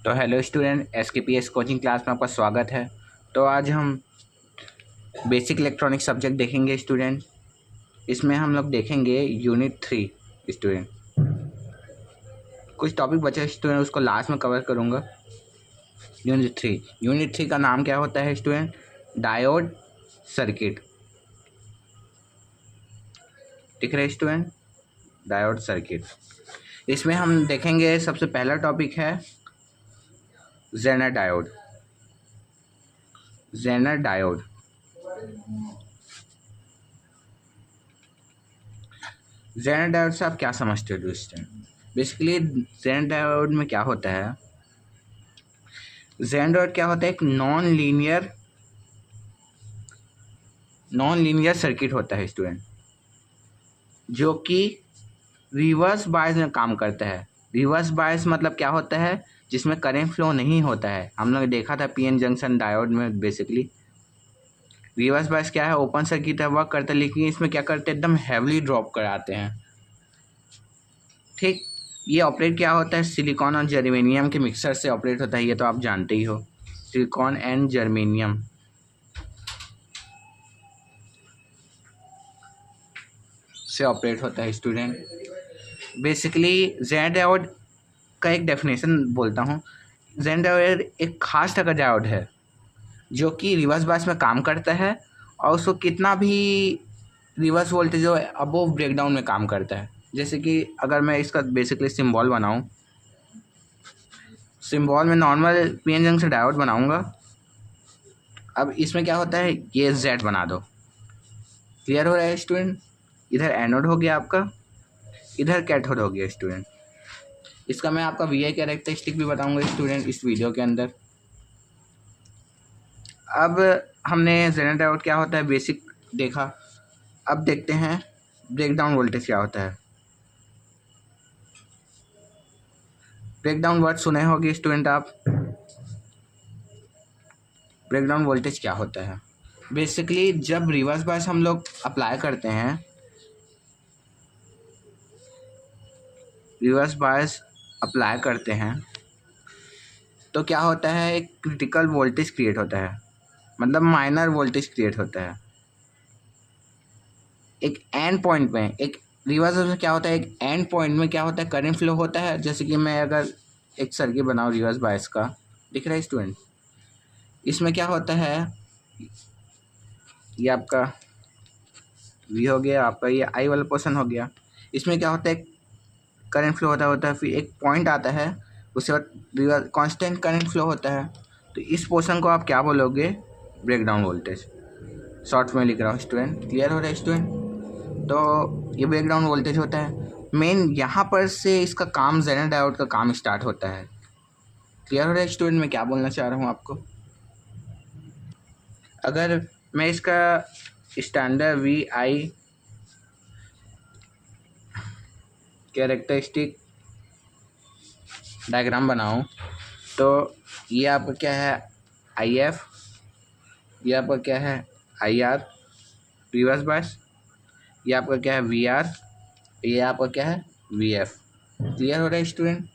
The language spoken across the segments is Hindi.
तो hello student, SKPS coaching class में आपका स्वागत है। तो आज हम बेसिक इलेक्ट्रॉनिक सब्जेक्ट देखेंगे स्टूडेंट। इसमें हम लोग देखेंगे यूनिट 3 स्टूडेंट। कुछ टॉपिक बचे स्टूडेंट, उसको लास्ट में कवर करूँगा। यूनिट 3 का नाम क्या होता है स्टूडेंट? Diode circuit. दिख रहे स्टूडेंट? Diode circuit. इसमें हम देखेंगे, सबसे पहला टॉपिक है zener diode. Zener diode zener diode से आप क्या समझते हो दोस्तों? बेसिकली जेनर डायोड में क्या होता है? जेनर डायोड क्या होता है? एक नॉन लीनियर सर्किट होता है स्टूडेंट, जो कि रिवर्स बायस में काम करता है। रिवर्स बायस मतलब क्या होता है? जिसमें करंट फ्लो नहीं होता है। हम लोग देखा था पीएन जंक्शन डायोड में। बेसिकली रिवर्स बायस क्या है? ओपन सर्किट वर्क करता है, लेकिन इसमें क्या करते हैं? एकदम हैवीली ड्रॉप कराते हैं। ठीक, ये ऑपरेट क्या होता है? सिलिकॉन और जर्मेनियम के मिक्सर से ऑपरेट होता है। ये तो आप जानते ही हो, सिलिकॉन एंड जर्मेनियम से ऑपरेट होता है स्टूडेंट। बेसिकली जेनर डायोड का एक डेफिनेशन बोलता हूँ। जेनर डायोड एक खास तरह का डायोड है जो कि रिवर्स बायस में काम करता है, और उसको कितना भी रिवर्स वोल्टेज जो अबोव ब्रेकडाउन में काम करता है। जैसे कि अगर मैं इसका बेसिकली सिंबल बनाऊं, सिंबल में नॉर्मल पीएन जंक्शन डायोड बनाऊंगा। अब इसमें क्या होता है? ये जेड बना दो। क्लियर हो रहा है स्टूडेंट? इधर एनोड हो गया आपका, इधर कैथोड हो गया स्टूडेंट। इसका मैं आपका वी आई कैरेक्टरिस्टिक भी बताऊंगा स्टूडेंट इस वीडियो के अंदर। अब हमने जेनर डायोड क्या होता है बेसिक देखा। अब देखते हैं ब्रेकडाउन वोल्टेज क्या होता है। ब्रेकडाउन वर्ड सुने होंगे स्टूडेंट आप। ब्रेकडाउन वोल्टेज क्या होता है? बेसिकली जब रिवर्स बायस हम लोग अप्लाई करते हैं, रिवर्स बायस अप्लाई करते हैं तो क्या होता है? एक क्रिटिकल वोल्टेज क्रिएट होता है, मतलब माइनर वोल्टेज क्रिएट होता है। एक एंड पॉइंट में, एक रिवर्स में क्या होता है? एक एंड पॉइंट में क्या होता है? करंट फ्लो होता है। जैसे कि मैं अगर एक सर्किट बनाऊँ रिवर्स बायस का, दिख रहा है स्टूडेंट? इसमें क्या होता है? ये आपका वी हो गया, आपका ये आई वाला पोर्शन हो गया। इसमें क्या होता है? करंट फ्लो होता है, फिर एक पॉइंट आता है, उसके बाद कांस्टेंट करंट फ्लो होता है। तो इस पोर्शन को आप क्या बोलोगे? Breakdown voltage. शॉर्ट में लिख रहा हूँ स्टूडेंट। क्लियर हो रहा है स्टूडेंट? तो ये ब्रेकडाउन वोल्टेज होता है मेन। यहाँ पर से इसका काम, जेनर डायोड का काम स्टार्ट होता है। क्लियर हो रहा है स्टूडेंट? मैं क्या बोलना चाह रहा हूँ आपको? अगर मैं इसका standard V I characteristic diagram बनाऊं, तो ये आपका क्या है? I F. ये आपका क्या है? I R reverse bias. ये आपका क्या है? V R. ये आपका क्या है? V F. क्लियर हो रहा है स्टूडेंट?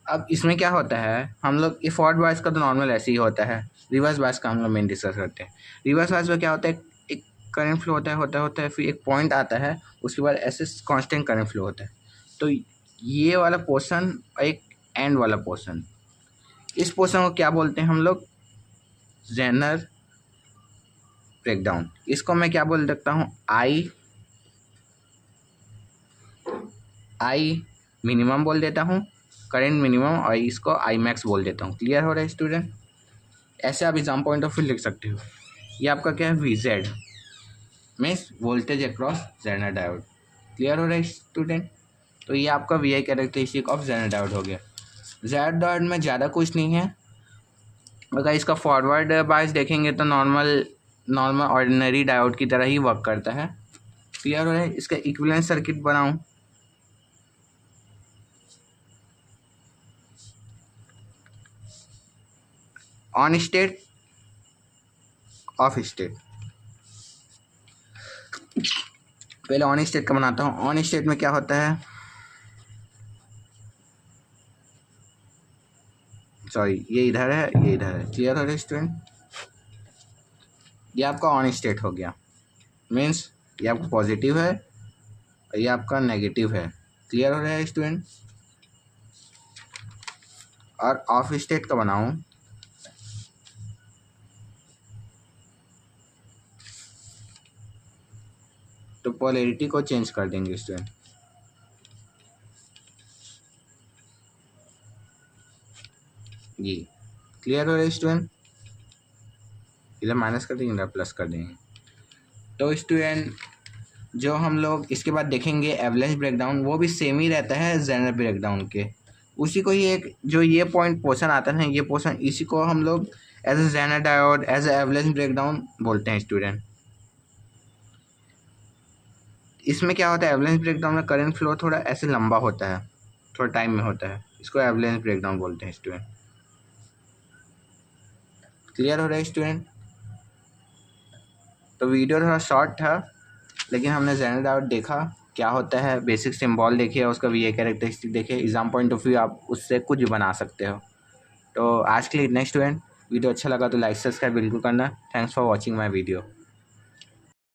अब इसमें क्या होता है? हम लोग ये फॉरवर्ड बायस का तो नॉर्मल ऐसे ही होता है। रिवर्स बायस का हम लोग मेन डिस्कस करते हैं। रिवर्स बायस में क्या होता है? एक करंट फ्लो होता है, फिर एक पॉइंट आता है, उसके बाद ऐसे कांस्टेंट करंट फ्लो होता है। तो ये वाला पोर्शन, एक एंड वाला पोर्शन, इस पोर्शन को क्या बोलते हैं हम लोग? Zener breakdown. इसको मैं क्या बोल सकता हूँ? आई मिनिमम बोल देता हूँ, करंट मिनिमम, और इसको आई मैक्स बोल देता हूँ। क्लियर हो रहा है स्टूडेंट? ऐसे आप एग्जाम पॉइंट ऑफ व्यू लिख सकते हो। ये आपका क्या है? V Z means voltage across zener diode. Clear हो रहा है स्टूडेंट? तो ये आपका V I characteristic of zener diode हो गया। जेनर डायोड में ज़्यादा कुछ नहीं है। अगर इसका फॉरवर्ड बायस देखेंगे तो नॉर्मल ऑर्डिनरी डायोड की तरह ही वर्क करता है। क्लियर हो रहा है? इसका इक्विवेलेंट सर्किट बनाऊं, ऑन स्टेट, ऑफ स्टेट। पहले ऑन स्टेट का बनाता हूँ। ऑन स्टेट में क्या होता है? सॉरी ये इधर है, ये इधर है। क्लियर हो रहा है स्टूडेंट? ये आपका ऑन स्टेट हो गया, मीन्स ये आपका पॉजिटिव है और ये आपका नेगेटिव है। क्लियर हो रहा है स्टूडेंट? और ऑफ स्टेट का बनाऊं तो पोलैरिटी को चेंज कर देंगे स्टूडेंट। जी क्लियर हो रहा है स्टूडेंट? इधर माइनस कर देंगे, इधर प्लस कर देंगे। तो स्टूडेंट जो हम लोग इसके बाद देखेंगे एवरेज ब्रेकडाउन, वो भी सेम ही रहता है जेनर ब्रेकडाउन के। उसी को ही एक जो ये पॉइंट पोर्शन आता है, ये पोर्शन, इसी को हम लोग as a zener diode, as a average breakdown बोलते हैं स्टूडेंट। इसमें क्या होता है, एवरेज ब्रेकडाउन में करंट फ्लो थोड़ा ऐसे लंबा होता है, थोड़ा टाइम में होता है, इसको एवरेज ब्रेकडाउन बोलते हैं स्टूडेंट। क्लियर हो रहा है स्टूडेंट? तो वीडियो थोड़ा शॉर्ट था, लेकिन हमने जेनर डायोड देखा क्या होता है, बेसिक सिंबल देखिए, उसका वी ए कैरेक्टरिस्टिक देखिए, एग्जाम पॉइंट ऑफ व्यू आप उससे कुछ भी बना सकते हो। तो आज के लिए इतना स्टूडेंट। वीडियो अच्छा लगा तो लाइक सब्सक्राइब बिल्कुल करना। Thanks for watching my video.